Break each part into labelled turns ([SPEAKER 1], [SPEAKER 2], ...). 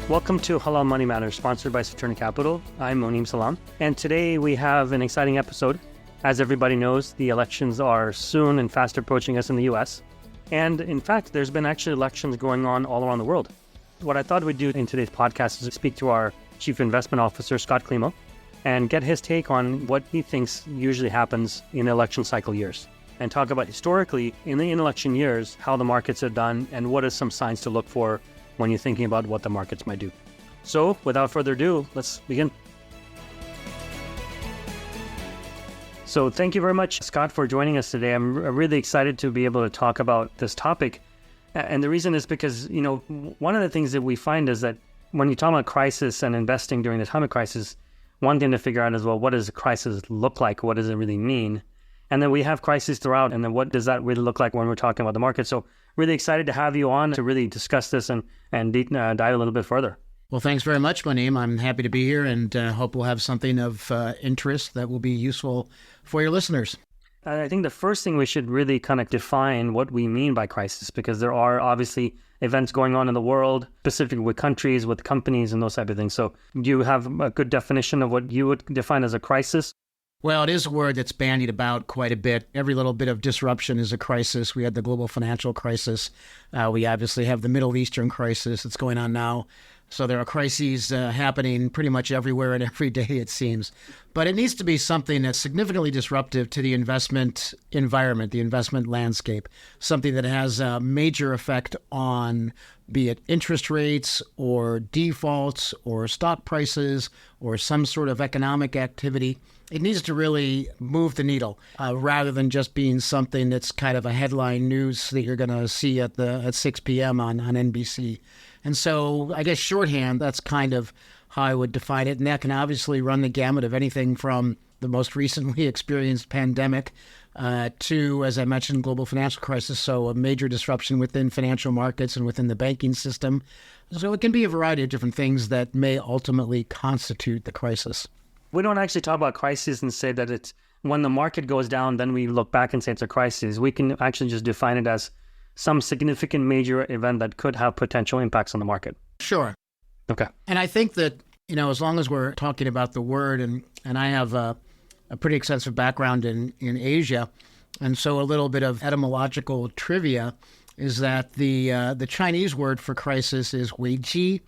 [SPEAKER 1] Welcome to Halal Money Matters, sponsored by Saturna Capital. I'm Moneem Salam, and today we have an exciting episode. As everybody knows, the elections are soon and fast approaching us in the US. And in fact, there's been actually elections going on all around the world. What I thought we'd do in today's podcast is speak to our Chief Investment Officer, Scott Klimo, and get his take on what he thinks usually happens in election cycle years, and talk about historically in the election years, how the markets are done and what are some signs to look for when you're thinking about what the markets might do. So without further ado, let's begin. So thank you very much, Scott, for joining us today. I'm really excited to be able to talk about this topic. And the reason is because, one of the things that we find is that when you talk about crisis and investing during the time of crisis, one thing to figure out is, well, what does a crisis look like? What does it really mean? And then we have crises throughout. And then what does that really look like when we're talking about the market? So really excited to have you on to really discuss this and dive a little bit further.
[SPEAKER 2] Well, thanks very much, Moneem. I'm happy to be here and hope we'll have something of interest that will be useful for your listeners.
[SPEAKER 1] I think the first thing we should really kind of define what we mean by crisis, because there are obviously events going on in the world, specifically with countries, with companies, and those type of things. So do you have a good definition of what you would define as a crisis?
[SPEAKER 2] Well, it is a word that's bandied about quite a bit. Every little bit of disruption is a crisis. We had the global financial crisis. We obviously have the Middle Eastern crisis that's going on now. So there are crises happening pretty much everywhere and every day, it seems. But it needs to be something that's significantly disruptive to the investment environment, the investment landscape, something that has a major effect on, be it interest rates or defaults or stock prices or some sort of economic activity. It needs to really move the needle rather than just being something that's kind of a headline news that you're going to see at 6 p.m. on NBC. And so I guess shorthand, that's kind of how I would define it. And that can obviously run the gamut of anything from the most recently experienced pandemic to, as I mentioned, global financial crisis. So a major disruption within financial markets and within the banking system. So it can be a variety of different things that may ultimately constitute the crisis.
[SPEAKER 1] We don't actually talk about crisis and say that it's when the market goes down, then we look back and say it's a crisis. We can actually just define it as some significant major event that could have potential impacts on the market.
[SPEAKER 2] Sure.
[SPEAKER 1] Okay.
[SPEAKER 2] And I think that, as long as we're talking about the word, and I have a pretty extensive background in Asia, and so a little bit of etymological trivia is that the Chinese word for crisis is weiqi.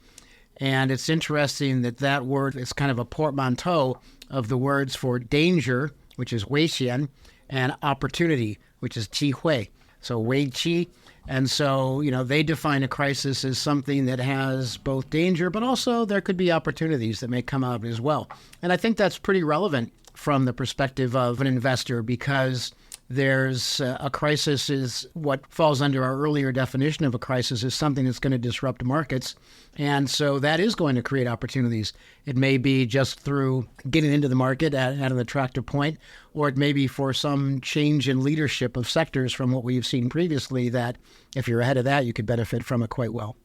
[SPEAKER 2] And it's interesting that word is kind of a portmanteau of the words for danger, which is weixian, and opportunity, which is jihui. So weiqi. And so, they define a crisis as something that has both danger, but also there could be opportunities that may come out as well. And I think that's pretty relevant from the perspective of an investor, because there's a crisis is what falls under our earlier definition of a crisis is something that's going to disrupt markets. And so that is going to create opportunities. It may be just through getting into the market at an attractive point, or it may be for some change in leadership of sectors from what we've seen previously, that if you're ahead of that, you could benefit from it quite well.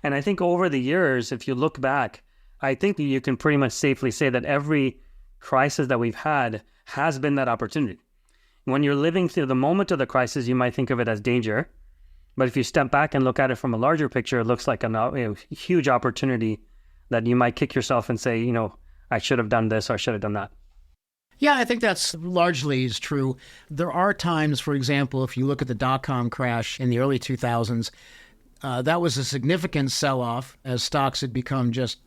[SPEAKER 1] And I think over the years, if you look back, I think you can pretty much safely say that every crisis that we've had has been that opportunity. When you're living through the moment of the crisis, you might think of it as danger. But if you step back and look at it from a larger picture, it looks like a huge opportunity that you might kick yourself and say, I should have done this or I should have done that.
[SPEAKER 2] Yeah, I think that's largely is true. There are times, for example, if you look at the dot-com crash in the early 2000s, that was a significant sell-off as stocks had become just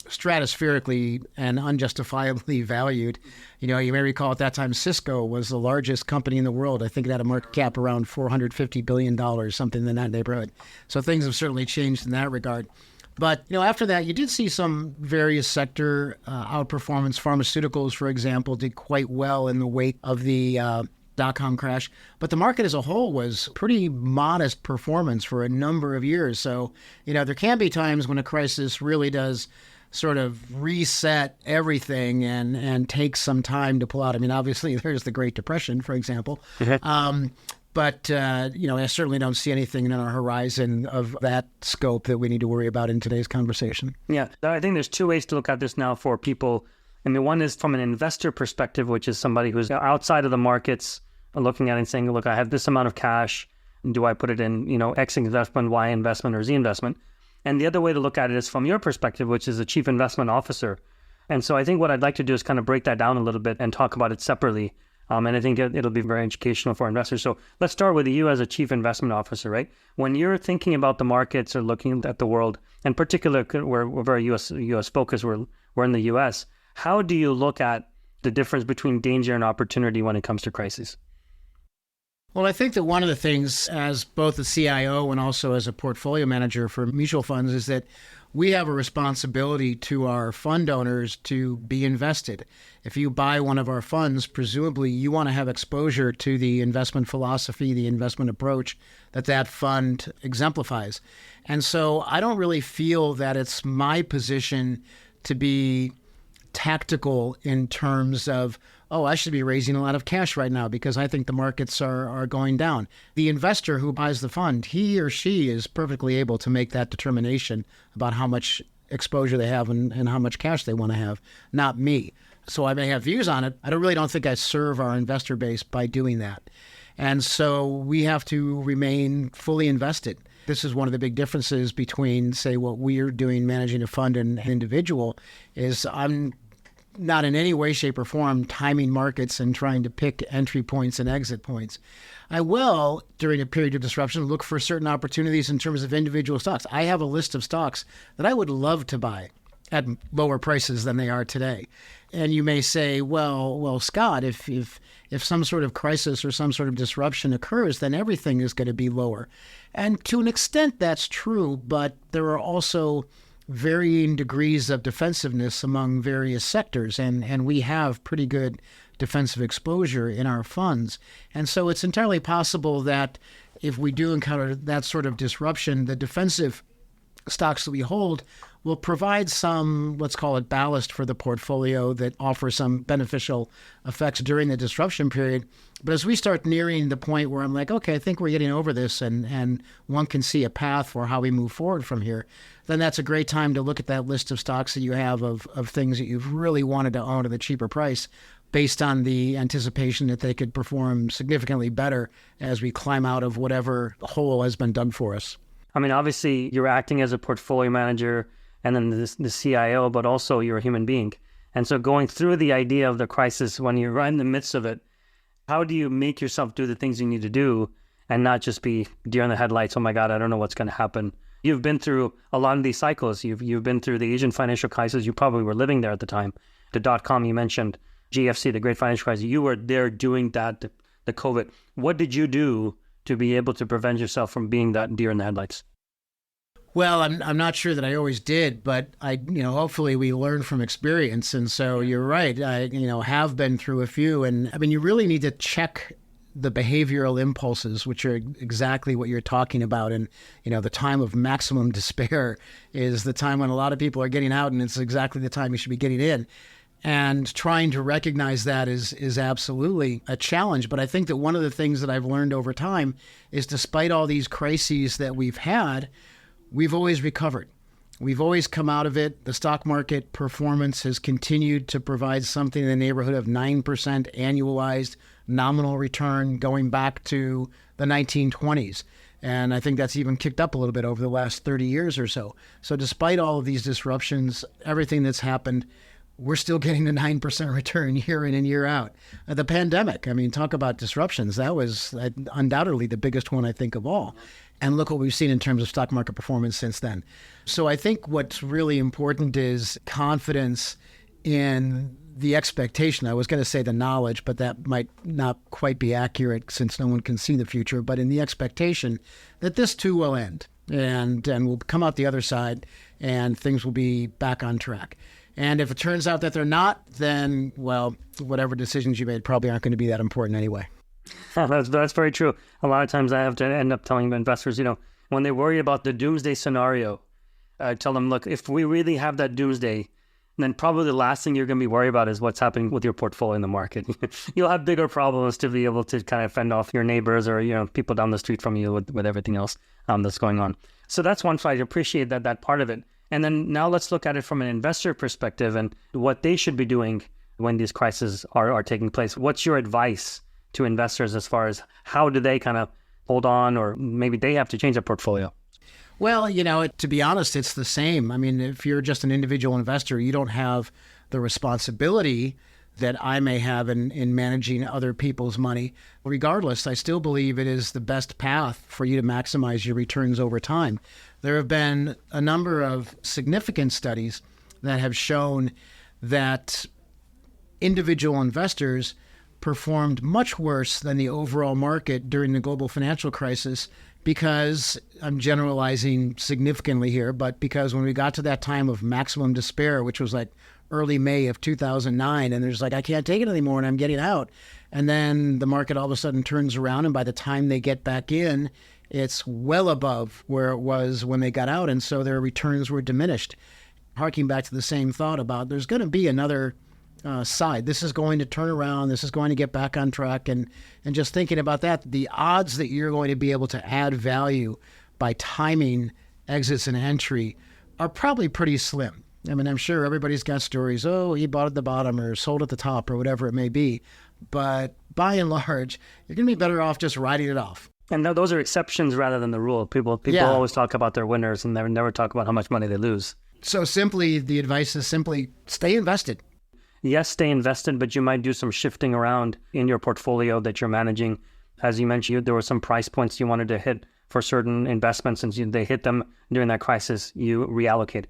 [SPEAKER 2] stratospherically and unjustifiably valued. You may recall at that time, Cisco was the largest company in the world. I think it had a market cap around $450 billion, something in that neighborhood. So things have certainly changed in that regard. But, after that, you did see some various sector outperformance. Pharmaceuticals, for example, did quite well in the wake of the dot-com crash. But the market as a whole was pretty modest performance for a number of years. So, there can be times when a crisis really does sort of reset everything and take some time to pull out. I mean, obviously, there's the Great Depression, for example. But, I certainly don't see anything on our horizon of that scope that we need to worry about in today's conversation.
[SPEAKER 1] Yeah, I think there's two ways to look at this now for people. And the one is from an investor perspective, which is somebody who's outside of the markets looking at it and saying, look, I have this amount of cash. Do I put it in, X investment, Y investment, or Z investment? And the other way to look at it is from your perspective, which is a chief investment officer. And so I think what I'd like to do is kind of break that down a little bit and talk about it separately. And I think it'll be very educational for investors. So let's start with you as a chief investment officer, right? When you're thinking about the markets or looking at the world, in particular, we're very US focused, we're in the US, how do you look at the difference between danger and opportunity when it comes to crises?
[SPEAKER 2] Well, I think that one of the things as both a CIO and also as a portfolio manager for mutual funds is that we have a responsibility to our fund owners to be invested. If you buy one of our funds, presumably you want to have exposure to the investment philosophy, the investment approach that fund exemplifies. And so I don't really feel that it's my position to be tactical in terms of, oh, I should be raising a lot of cash right now because I think the markets are going down. The investor who buys the fund, he or she is perfectly able to make that determination about how much exposure they have and how much cash they want to have, not me. So I may have views on it. I don't think I serve our investor base by doing that. And so we have to remain fully invested. This is one of the big differences between, say, what we're doing managing a fund and an individual is I'm not in any way, shape, or form timing markets and trying to pick entry points and exit points. I will, during a period of disruption, look for certain opportunities in terms of individual stocks. I have a list of stocks that I would love to buy at lower prices than they are today. And you may say, well, Scott, if some sort of crisis or some sort of disruption occurs, then everything is going to be lower. And to an extent, that's true, but there are also varying degrees of defensiveness among various sectors, and we have pretty good defensive exposure in our funds. And so it's entirely possible that if we do encounter that sort of disruption, the defensive stocks that we hold will provide some, let's call it ballast for the portfolio that offers some beneficial effects during the disruption period. But as we start nearing the point where I'm like, okay, I think we're getting over this and one can see a path for how we move forward from here, then that's a great time to look at that list of stocks that you have of things that you've really wanted to own at a cheaper price based on the anticipation that they could perform significantly better as we climb out of whatever hole has been dug for us.
[SPEAKER 1] I mean, obviously, you're acting as a portfolio manager and then the CIO, but also you're a human being. And so going through the idea of the crisis, when you're right in the midst of it, how do you make yourself do the things you need to do and not just be deer in the headlights? Oh my God, I don't know what's going to happen. You've been through a lot of these cycles. You've been through the Asian financial crisis. You probably were living there at the time. The dot-com you mentioned, GFC, the Great Financial Crisis. You were there doing that, the COVID. What did you do to be able to prevent yourself from being that deer in the headlights?
[SPEAKER 2] Well, I'm not sure that I always did, but hopefully we learn from experience. And so you're right. I have been through a few, and I mean, you really need to check the behavioral impulses, which are exactly what you're talking about. And, the time of maximum despair is the time when a lot of people are getting out, and it's exactly the time you should be getting in. And trying to recognize that is absolutely a challenge. But I think that one of the things that I've learned over time is despite all these crises that we've had, we've always recovered. We've always come out of it. The stock market performance has continued to provide something in the neighborhood of 9% annualized nominal return going back to the 1920s. And I think that's even kicked up a little bit over the last 30 years or so. So despite all of these disruptions, everything that's happened, we're still getting a 9% return year in and year out. The pandemic, I mean, talk about disruptions. That was undoubtedly the biggest one, I think, of all. And look what we've seen in terms of stock market performance since then. So I think what's really important is confidence in the expectation. I was going to say the knowledge, but that might not quite be accurate since no one can see the future, but in the expectation that this too will end and we'll come out the other side and things will be back on track. And if it turns out that they're not, then, well, whatever decisions you made probably aren't going to be that important anyway.
[SPEAKER 1] That's very true. A lot of times I have to end up telling investors, when they worry about the doomsday scenario, I tell them, look, if we really have that doomsday, then probably the last thing you're going to be worried about is what's happening with your portfolio in the market. You'll have bigger problems to be able to kind of fend off your neighbors or, people down the street from you with everything else that's going on. So that's one side. I appreciate that part of it. And then now let's look at it from an investor perspective and what they should be doing when these crises are taking place. What's your advice to investors as far as how do they kind of hold on, or maybe they have to change their portfolio?
[SPEAKER 2] Well, to be honest, it's the same. I mean, if you're just an individual investor, you don't have the responsibility that I may have in managing other people's money. Regardless, I still believe it is the best path for you to maximize your returns over time. There have been a number of significant studies that have shown that individual investors performed much worse than the overall market during the global financial crisis because, I'm generalizing significantly here, but because when we got to that time of maximum despair, which was like early May of 2009, and there's like, I can't take it anymore and I'm getting out. And then the market all of a sudden turns around, and by the time they get back in, it's well above where it was when they got out. And so their returns were diminished. Harking back to the same thought about there's going to be another side. This is going to turn around. This is going to get back on track. And just thinking about that, the odds that you're going to be able to add value by timing exits and entry are probably pretty slim. I mean, I'm sure everybody's got stories. Oh, he bought at the bottom or sold at the top or whatever it may be. But by and large, you're going to be better off just riding it off.
[SPEAKER 1] And those are exceptions rather than the rule. People always talk about their winners and never talk about how much money they lose.
[SPEAKER 2] So simply, the advice is simply stay invested.
[SPEAKER 1] Yes, stay invested, but you might do some shifting around in your portfolio that you're managing. As you mentioned, there were some price points you wanted to hit for certain investments, and they hit them during that crisis, you reallocate.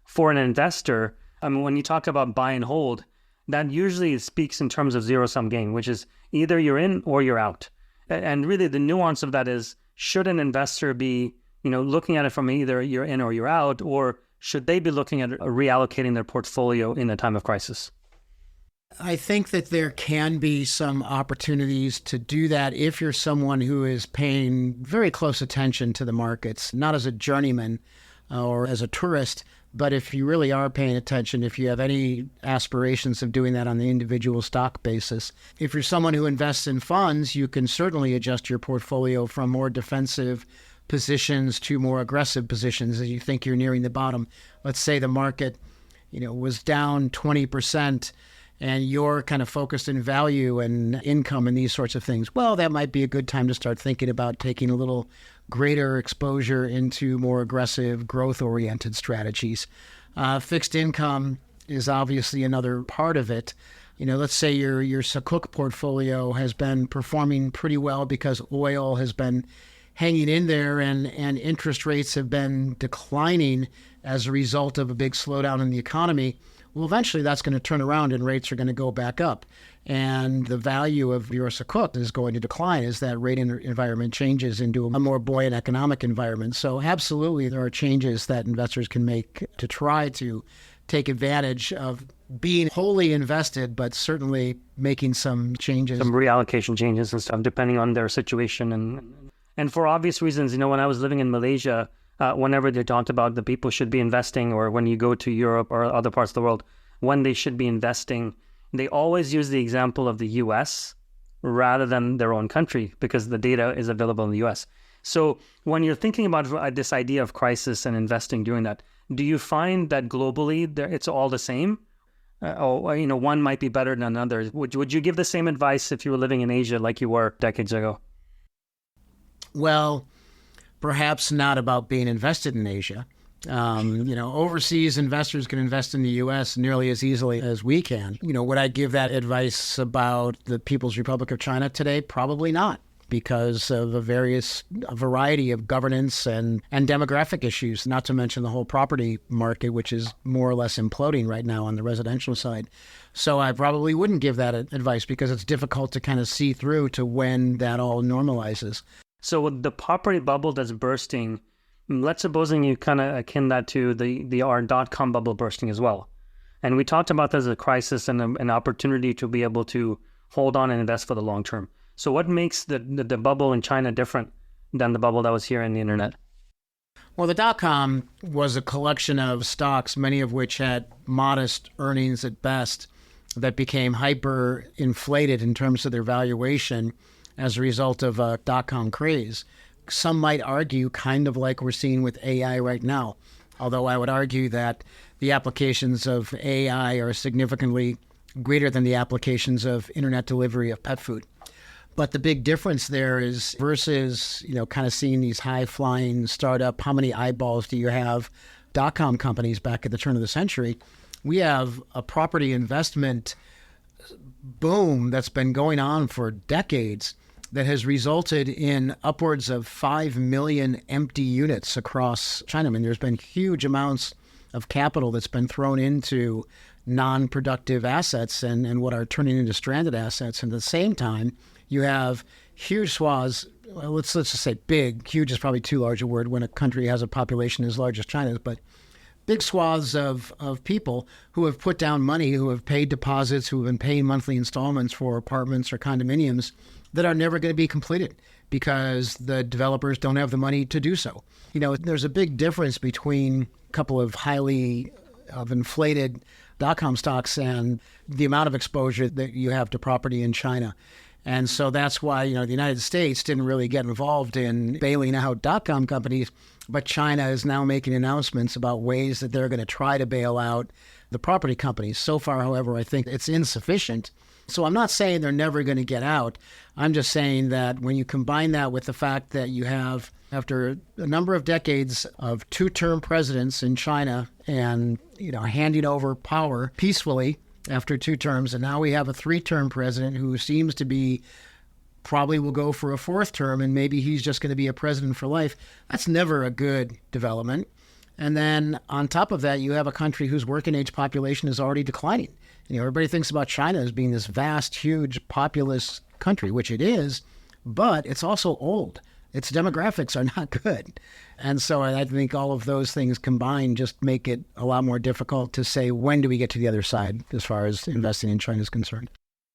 [SPEAKER 1] For an investor, I mean, when you talk about buy and hold, that usually speaks in terms of zero-sum game, which is either you're in or you're out. And really the nuance of that is, should an investor be, looking at it from either you're in or you're out, or should they be looking at reallocating their portfolio in a time of crisis?
[SPEAKER 2] I think that there can be some opportunities to do that if you're someone who is paying very close attention to the markets, not as a journeyman or as a tourist, but if you really are paying attention, if you have any aspirations of doing that on the individual stock basis. If you're someone who invests in funds, you can certainly adjust your portfolio from more defensive positions to more aggressive positions as you think you're nearing the bottom. Let's say the market, was down 20%. And you're kind of focused in value and income and these sorts of things, well, that might be a good time to start thinking about taking a little greater exposure into more aggressive, growth-oriented strategies. Fixed income is obviously another part of it. Let's say your Sukuk portfolio has been performing pretty well because oil has been hanging in there and interest rates have been declining as a result of a big slowdown in the economy. Well, eventually that's going to turn around and rates are going to go back up. And the value of your Sukuk is going to decline as that rate environment changes into a more buoyant economic environment. So absolutely, there are changes that investors can make to try to take advantage of being wholly invested, but certainly making some changes.
[SPEAKER 1] Some reallocation changes and stuff, depending on their situation. And for obvious reasons, when I was living in Malaysia, whenever they talked about the people should be investing, or when you go to Europe or other parts of the world, when they should be investing, they always use the example of the US rather than their own country because the data is available in the US. So when you're thinking about this idea of crisis and investing during that, do you find that globally it's all the same? One might be better than another. Would you give the same advice if you were living in Asia like you were decades ago?
[SPEAKER 2] Well, perhaps not about being invested in Asia. Overseas investors can invest in the U.S. nearly as easily as we can. Would I give that advice about the People's Republic of China today? Probably not, because of a variety of governance and demographic issues, not to mention the whole property market, which is more or less imploding right now on the residential side. So I probably wouldn't give that advice because it's difficult to kind of see through to when that all normalizes.
[SPEAKER 1] So with the property bubble that's bursting, let's supposing you kind of akin that to our dot-com bubble bursting as well. And we talked about this as a crisis and an opportunity to be able to hold on and invest for the long term. So what makes the bubble in China different than the bubble that was here in the internet?
[SPEAKER 2] Well, the dot-com was a collection of stocks, many of which had modest earnings at best, that became hyper-inflated in terms of their valuation as a result of a dot-com craze. Some might argue kind of like we're seeing with AI right now, although I would argue that the applications of AI are significantly greater than the applications of internet delivery of pet food. But the big difference there is versus, kind of seeing these high-flying startup, how many eyeballs do you have, dot-com companies back at the turn of the century? We have a property investment boom that's been going on for decades that has resulted in upwards of 5 million empty units across China. I mean, there's been huge amounts of capital that's been thrown into non-productive assets and what are turning into stranded assets. And at the same time, you have huge swaths, well, let's just say big, huge is probably too large a word when a country has a population as large as China's, but big swaths of people who have put down money, who have paid deposits, who have been paying monthly installments for apartments or condominiums that are never going to be completed because the developers don't have the money to do so. There's a big difference between a couple of highly inflated dot-com stocks and the amount of exposure that you have to property in China. And so that's why, the United States didn't really get involved in bailing out dot-com companies, but China is now making announcements about ways that they're going to try to bail out the property companies. So far, however, I think it's insufficient. So I'm not saying they're never going to get out. I'm just saying that when you combine that with the fact that you have, after a number of decades of two-term presidents in China and, handing over power peacefully after 2 terms, and now we have a 3-term president who seems to be probably will go for a 4th term, and maybe he's just going to be a president for life. That's never a good development. And then on top of that, you have a country whose working age population is already declining. Everybody thinks about China as being this vast, huge, populous country, which it is, but it's also old. Its demographics are not good. And so I think all of those things combined just make it a lot more difficult to say, when do we get to the other side as far as investing in China is concerned?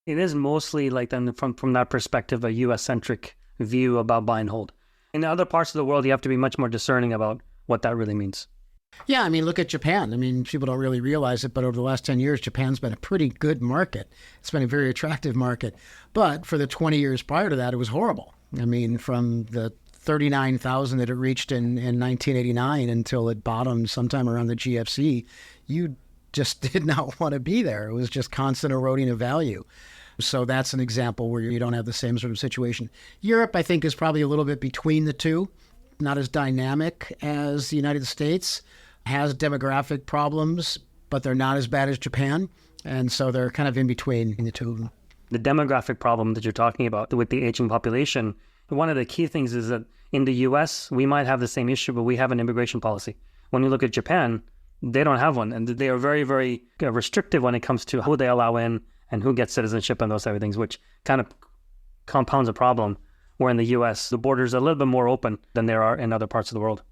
[SPEAKER 1] It is mostly like then from that perspective, a US-centric view about buy and hold. In other parts of the world, you have to be much more discerning about what that really means.
[SPEAKER 2] Yeah, look at Japan. People don't really realize it, but over the last 10 years, Japan's been a pretty good market. It's been a very attractive market. But for the 20 years prior to that, it was horrible. From the 39,000 that it reached in 1989 until it bottomed sometime around the GFC, you just did not want to be there. It was just constant eroding of value. So that's an example where you don't have the same sort of situation. Europe, I think, is probably a little bit between the two, not as dynamic as the United States, has demographic problems, but they're not as bad as Japan. And so they're kind of in between the two of them.
[SPEAKER 1] The demographic problem that you're talking about with the aging population, one of the key things is that in the US, we might have the same issue, but we have an immigration policy. When you look at Japan, they don't have one. And they are very, very restrictive when it comes to who they allow in and who gets citizenship and those type of things, which kind of compounds a problem. Where in the US, the borders are a little bit more open than there are in other parts of the world.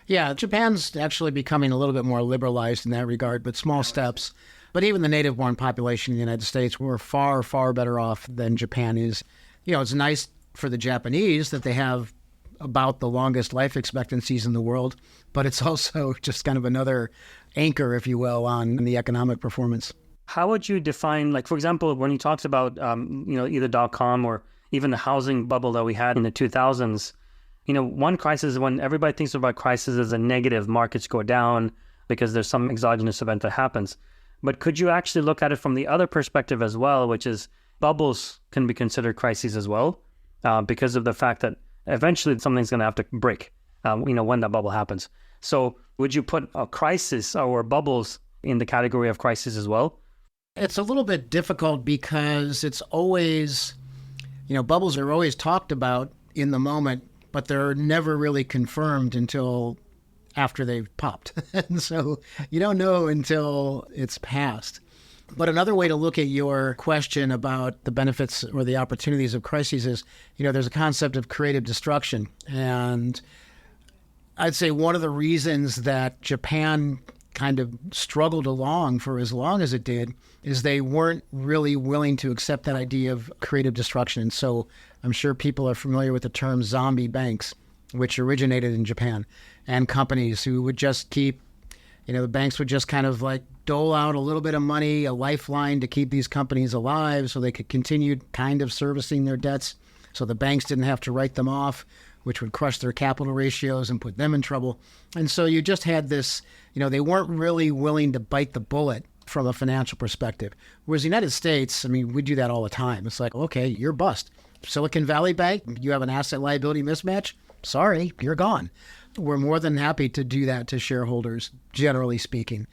[SPEAKER 2] Yeah, Japan's actually becoming a little bit more liberalized in that regard, but small steps. But even the native-born population in the United States, we're far, far better off than Japan is. It's nice for the Japanese that they have about the longest life expectancies in the world, but it's also just kind of another anchor, if you will, on the economic performance.
[SPEAKER 1] How would you define, like, for example, when he talks about, either .com or even the housing bubble that we had in the 2000s, one crisis is when everybody thinks about crisis as a negative, markets go down because there's some exogenous event that happens. But could you actually look at it from the other perspective as well, which is bubbles can be considered crises as well, because of the fact that eventually something's going to have to break, when that bubble happens. So would you put a crisis or bubbles in the category of crisis as well?
[SPEAKER 2] It's a little bit difficult because it's always, bubbles are always talked about in the moment, but they're never really confirmed until after they've popped. And so you don't know until it's passed. But another way to look at your question about the benefits or the opportunities of crises is, there's a concept of creative destruction. And I'd say one of the reasons that Japan kind of struggled along for as long as it did is they weren't really willing to accept that idea of creative destruction. And so I'm sure people are familiar with the term zombie banks, which originated in Japan, and companies who would just keep, the banks would just kind of like dole out a little bit of money, a lifeline to keep these companies alive so they could continue kind of servicing their debts so the banks didn't have to write them off, which would crush their capital ratios and put them in trouble. And so you just had this, they weren't really willing to bite the bullet from a financial perspective. Whereas the United States, we do that all the time. It's like, okay, you're bust. Silicon Valley Bank, you have an asset liability mismatch. Sorry, you're gone. We're more than happy to do that to shareholders, generally speaking.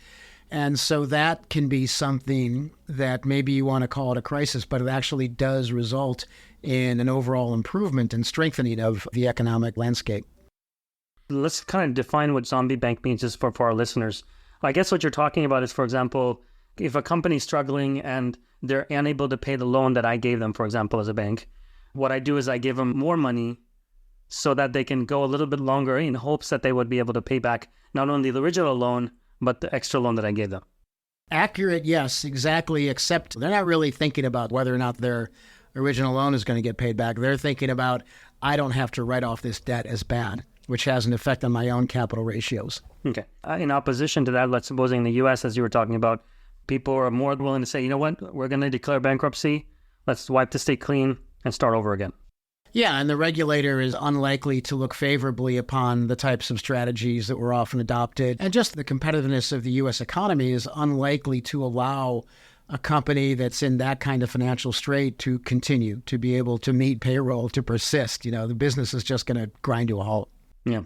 [SPEAKER 2] And so that can be something that maybe you want to call it a crisis, but it actually does result in an overall improvement and strengthening of the economic landscape.
[SPEAKER 1] Let's kind of define what zombie bank means just for our listeners. I guess what you're talking about is, for example, if a company's struggling and they're unable to pay the loan that I gave them, for example, as a bank, what I do is I give them more money so that they can go a little bit longer in hopes that they would be able to pay back not only the original loan, but the extra loan that I gave them.
[SPEAKER 2] Accurate, yes, exactly, except they're not really thinking about whether or not their original loan is going to get paid back. They're thinking about, I don't have to write off this debt as bad, which has an effect on my own capital ratios.
[SPEAKER 1] Okay. In opposition to that, let's suppose in the U.S., as you were talking about, people are more willing to say, you know what, we're going to declare bankruptcy, let's wipe the state clean and start over again.
[SPEAKER 2] Yeah, and the regulator is unlikely to look favorably upon the types of strategies that were often adopted. And just the competitiveness of the U.S. economy is unlikely to allow a company that's in that kind of financial strait to continue, to be able to meet payroll, to persist. The business is just going to grind to a halt.
[SPEAKER 1] Yeah.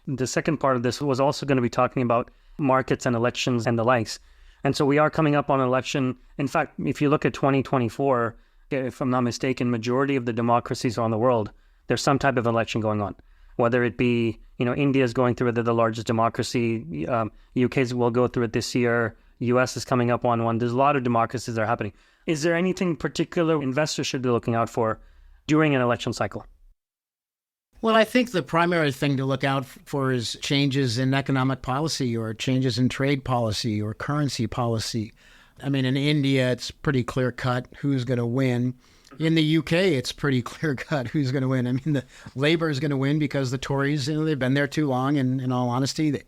[SPEAKER 1] The second part of this was also going to be talking about markets and elections and the likes. And so we are coming up on an election. In fact, if you look at 2024, if I'm not mistaken, majority of the democracies around the world, there's some type of election going on. Whether it be, India is going through it, they're the largest democracy. UK's will go through it this year. US is coming up on one. There's a lot of democracies that are happening. Is there anything particular investors should be looking out for during an election cycle?
[SPEAKER 2] Well, I think the primary thing to look out for is changes in economic policy or changes in trade policy or currency policy. I mean, in India, it's pretty clear-cut who's going to win. In the UK, it's pretty clear-cut who's going to win. I mean, the Labour is going to win because the Tories, they've been there too long, and in all honesty, they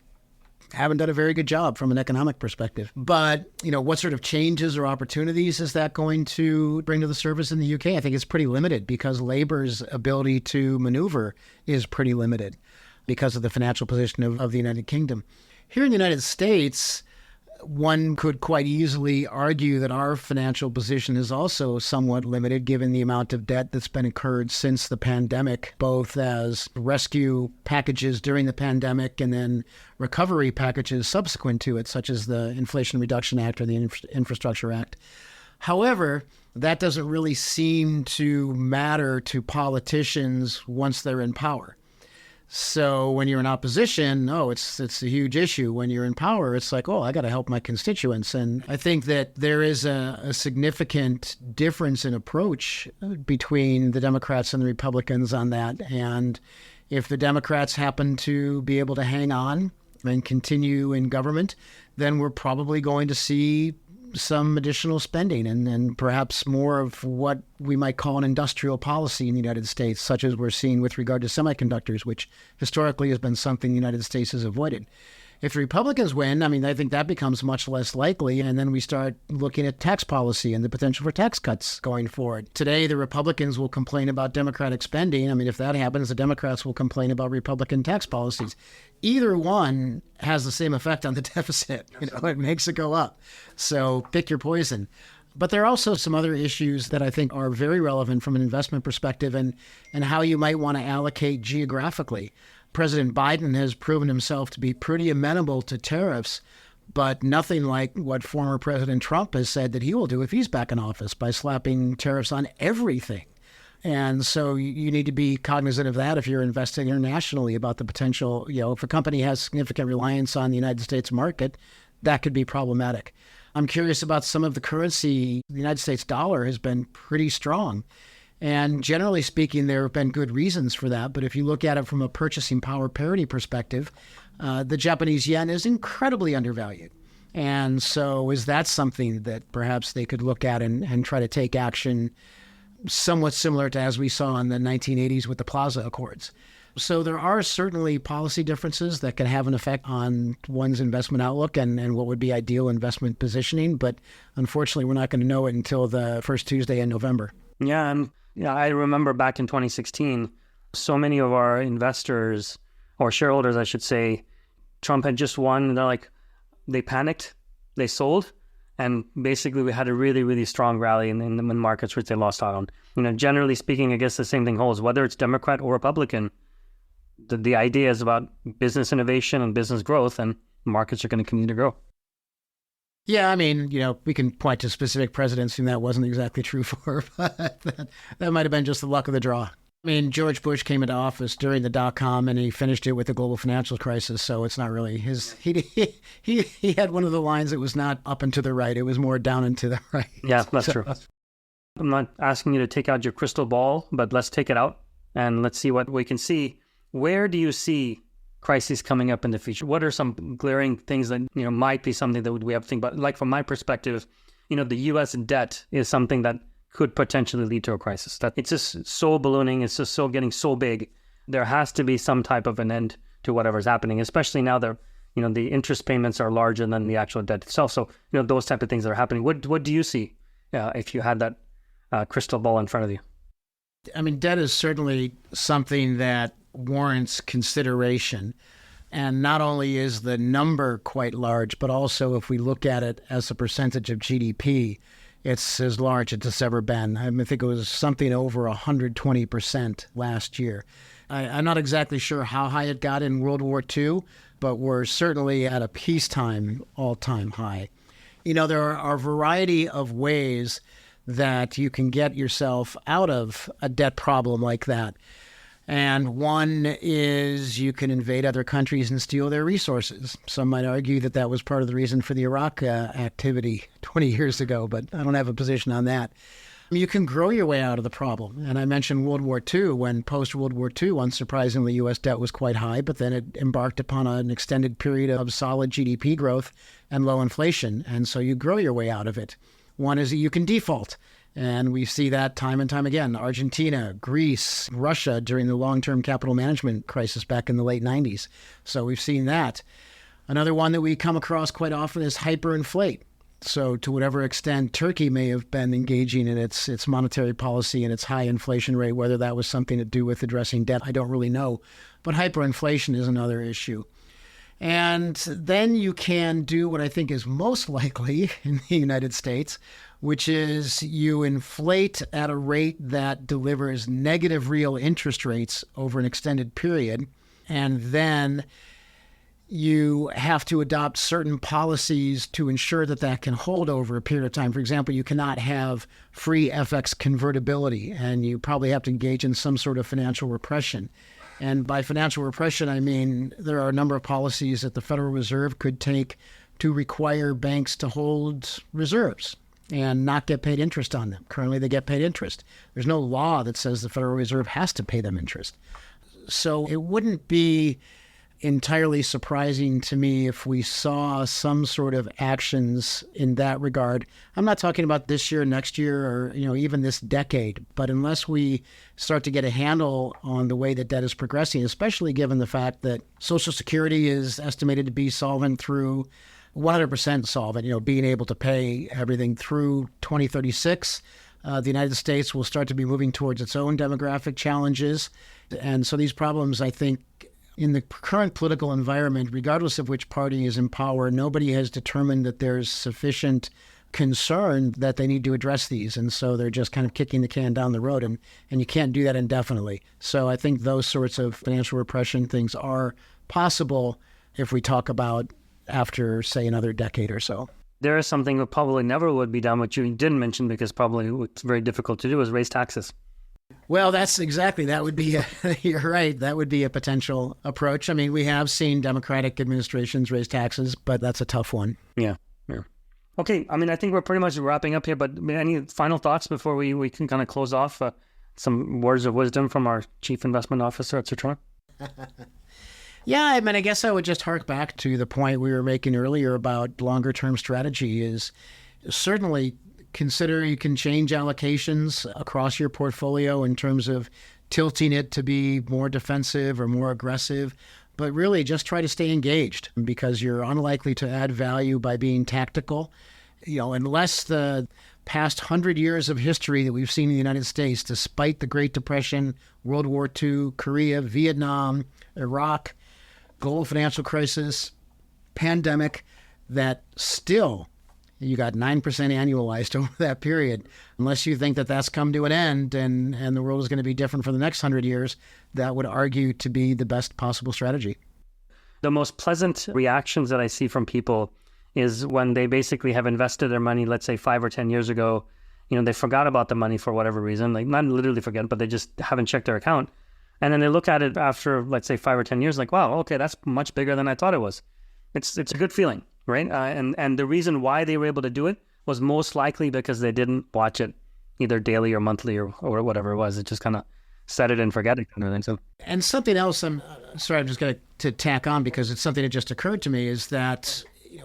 [SPEAKER 2] haven't done a very good job from an economic perspective. But, what sort of changes or opportunities is that going to bring to the surface in the UK? I think it's pretty limited because Labour's ability to maneuver is pretty limited because of the financial position of the United Kingdom. Here in the United States, one could quite easily argue that our financial position is also somewhat limited given the amount of debt that's been incurred since the pandemic, both as rescue packages during the pandemic and then recovery packages subsequent to it, such as the Inflation Reduction Act or the Infrastructure Act. However, that doesn't really seem to matter to politicians once they're in power. So when you're in opposition, it's a huge issue. When you're in power, it's like, I got to help my constituents. And I think that there is a significant difference in approach between the Democrats and the Republicans on that. And if the Democrats happen to be able to hang on and continue in government, then we're probably going to see some additional spending and perhaps more of what we might call an industrial policy in the United States, such as we're seeing with regard to semiconductors, which historically has been something the United States has avoided. If the Republicans win, I think that becomes much less likely, and then we start looking at tax policy and the potential for tax cuts going forward. Today, the Republicans will complain about Democratic spending. If that happens, the Democrats will complain about Republican tax policies. Either one has the same effect on the deficit. It makes it go up. So pick your poison. But there are also some other issues that I think are very relevant from an investment perspective and how you might want to allocate geographically. President Biden has proven himself to be pretty amenable to tariffs, but nothing like what former President Trump has said that he will do if he's back in office by slapping tariffs on everything. And so you need to be cognizant of that if you're investing internationally about the potential, if a company has significant reliance on the United States market, that could be problematic. I'm curious about some of the currency. The United States dollar has been pretty strong. And generally speaking, there have been good reasons for that. But if you look at it from a purchasing power parity perspective, the Japanese yen is incredibly undervalued. And so is that something that perhaps they could look at and try to take action somewhat similar to as we saw in the 1980s with the Plaza Accords? So there are certainly policy differences that can have an effect on one's investment outlook and what would be ideal investment positioning. But unfortunately, we're not going to know it until the first Tuesday in November.
[SPEAKER 1] Yeah, and I remember back in 2016, so many of our investors, or shareholders, I should say, Trump had just won. And they panicked, they sold, And basically, we had a really, really strong rally in the markets, which they lost out on. Generally speaking, I guess the same thing holds, whether it's Democrat or Republican. The idea is about business innovation and business growth, and markets are going to continue to grow.
[SPEAKER 2] Yeah, I mean, we can point to specific presidents whom that wasn't exactly true for, but that might have been just the luck of the draw. I mean, George Bush came into office during the dot-com, and he finished it with the global financial crisis, so it's not really his... He had one of the lines that was not up and to the right, it was more down and to the right.
[SPEAKER 1] Yeah, that's true. I'm not asking you to take out your crystal ball, but let's take it out, and let's see what we can see. Where do you see crises coming up in the future? What are some glaring things that might be something that we have to think about? Like from my perspective, the U.S. debt is something that could potentially lead to a crisis. That it's just so ballooning, it's just so getting so big. There has to be some type of an end to whatever's happening, especially now that the interest payments are larger than the actual debt itself. So those type of things that are happening. What do you see if you had that crystal ball in front of you?
[SPEAKER 2] I mean, debt is certainly something that warrants consideration. And not only is the number quite large, but also if we look at it as a percentage of GDP, it's as large as it's ever been. I think it was something over 120% last year. I'm not exactly sure how high it got in World War II, but we're certainly at a peacetime all-time high. There are a variety of ways that you can get yourself out of a debt problem like that. And one is you can invade other countries and steal their resources. Some might argue that that was part of the reason for the Iraq activity 20 years ago, but I don't have a position on that. You can grow your way out of the problem. And I mentioned World War II, when post-World War II, unsurprisingly, U.S. debt was quite high, but then it embarked upon an extended period of solid GDP growth and low inflation. And so you grow your way out of it. One is that you can default. And we see that time and time again. Argentina, Greece, Russia during the long-term capital management crisis back in the late 90s. So we've seen that. Another one that we come across quite often is hyperinflate. So to whatever extent Turkey may have been engaging in its monetary policy and its high inflation rate, whether that was something to do with addressing debt, I don't really know. But hyperinflation is another issue. And then you can do what I think is most likely in the United States, which is you inflate at a rate that delivers negative real interest rates over an extended period. And then you have to adopt certain policies to ensure that that can hold over a period of time. For example, you cannot have free FX convertibility, and you probably have to engage in some sort of financial repression. And by financial repression, I mean there are a number of policies that the Federal Reserve could take to require banks to hold reserves and not get paid interest on them. Currently, they get paid interest. There's no law that says the Federal Reserve has to pay them interest. So it wouldn't be entirely surprising to me if we saw some sort of actions in that regard. I'm not talking about this year, next year, or even this decade, but unless we start to get a handle on the way that debt is progressing, especially given the fact that Social Security is estimated to be solvent through 100% solvent, being able to pay everything through 2036. The United States will start to be moving towards its own demographic challenges. And so these problems, I think, in the current political environment, regardless of which party is in power, nobody has determined that there's sufficient concern that they need to address these. And so they're just kind of kicking the can down the road, and you can't do that indefinitely. So I think those sorts of financial repression things are possible if we talk about after, say, another decade or so.
[SPEAKER 1] There is something that probably never would be done, which you didn't mention because probably what's very difficult to do is raise taxes.
[SPEAKER 2] Well, that would be, you're right, that would be a potential approach. I mean, we have seen Democratic administrations raise taxes, but that's a tough one.
[SPEAKER 1] Yeah. Okay, I mean, I think we're pretty much wrapping up here, but any final thoughts before we can kind of close off? Some words of wisdom from our Chief Investment Officer at Saturna?
[SPEAKER 2] Yeah, I mean, I guess I would just hark back to the point we were making earlier about longer-term strategy is certainly consider you can change allocations across your portfolio in terms of tilting it to be more defensive or more aggressive, but really just try to stay engaged because you're unlikely to add value by being tactical. Unless the past 100 years of history that we've seen in the United States, despite the Great Depression, World War II, Korea, Vietnam, Iraq, global financial crisis, pandemic, that still You got 9% annualized over that period. Unless you think that that's come to an end and the world is going to be different for the next 100 years, that would argue to be the best possible strategy.
[SPEAKER 1] The most pleasant reactions that I see from people is when they basically have invested their money, let's say 5 or 10 years ago, they forgot about the money for whatever reason, like not literally forget, but they just haven't checked their account. And then they look at it after, let's say 5 or 10 years, like, wow, okay, that's much bigger than I thought it was. It's a good feeling, right? And the reason why they were able to do it was most likely because they didn't watch it either daily or monthly or whatever it was. It just kind of set it and forget it kind of thing. So,
[SPEAKER 2] and something else, I'm just going to tack on because it's something that just occurred to me, is that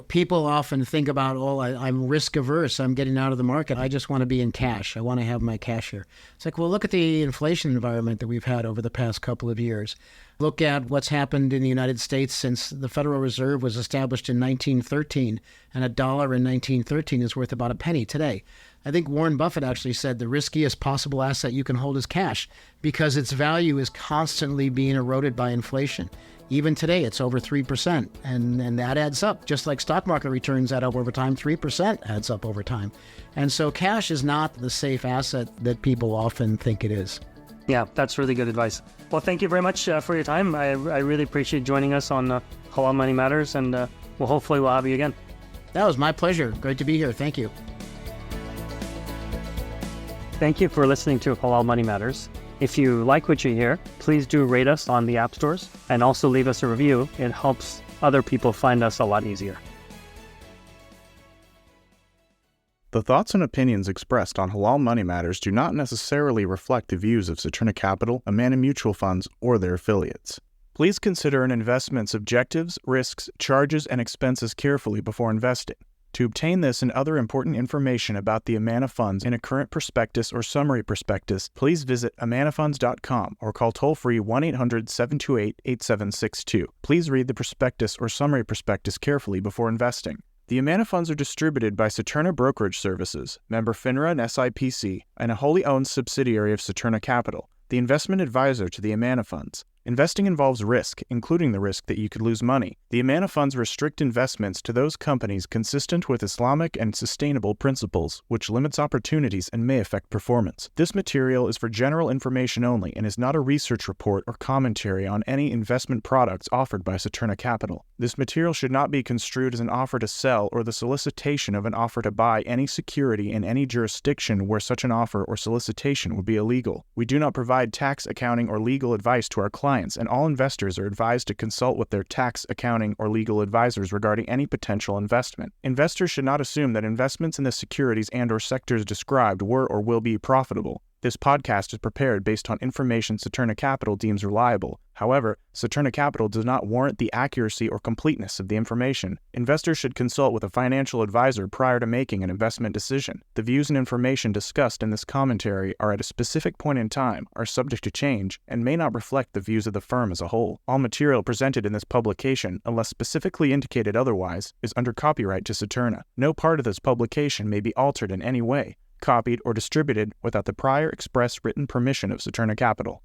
[SPEAKER 2] people often think about, I'm risk averse. I'm getting out of the market. I just want to be in cash. I want to have my cash here. It's like, well, look at the inflation environment that we've had over the past couple of years. Look at what's happened in the United States since the Federal Reserve was established in 1913, and $1 in 1913 is worth about a penny today. I think Warren Buffett actually said the riskiest possible asset you can hold is cash because its value is constantly being eroded by inflation. Even today, it's over 3%, and that adds up. Just like stock market returns add up over time, 3% adds up over time. And so cash is not the safe asset that people often think it is.
[SPEAKER 1] Yeah, that's really good advice. Well, thank you very much for your time. I really appreciate joining us on Halal Money Matters, and hopefully we'll have you again.
[SPEAKER 2] That was my pleasure. Great to be here. Thank you.
[SPEAKER 1] Thank you for listening to Halal Money Matters. If you like what you hear, please do rate us on the app stores and also leave us a review. It helps other people find us a lot easier.
[SPEAKER 3] The thoughts and opinions expressed on Halal Money Matters do not necessarily reflect the views of Saturna Capital, Amana Mutual Funds, or their affiliates. Please consider an investment's objectives, risks, charges, and expenses carefully before investing. To obtain this and other important information about the Amana funds in a current prospectus or summary prospectus, please visit amanafunds.com or call toll-free 1-800-728-8762. Please read the prospectus or summary prospectus carefully before investing. The Amana funds are distributed by Saturna Brokerage Services, member FINRA and SIPC, and a wholly owned subsidiary of Saturna Capital, the investment advisor to the Amana funds. Investing involves risk, including the risk that you could lose money. The Amana funds restrict investments to those companies consistent with Islamic and sustainable principles, which limits opportunities and may affect performance. This material is for general information only and is not a research report or commentary on any investment products offered by Saturna Capital. This material should not be construed as an offer to sell or the solicitation of an offer to buy any security in any jurisdiction where such an offer or solicitation would be illegal. We do not provide tax, accounting, or legal advice to our clients, and all investors are advised to consult with their tax, accounting, or legal advisors regarding any potential investment. Investors should not assume that investments in the securities and/or sectors described were or will be profitable. This podcast is prepared based on information Saturna Capital deems reliable. However, Saturna Capital does not warrant the accuracy or completeness of the information. Investors should consult with a financial advisor prior to making an investment decision. The views and information discussed in this commentary are at a specific point in time, are subject to change, and may not reflect the views of the firm as a whole. All material presented in this publication, unless specifically indicated otherwise, is under copyright to Saturna. No part of this publication may be altered in any way, copied, or distributed without the prior express written permission of Saturna Capital.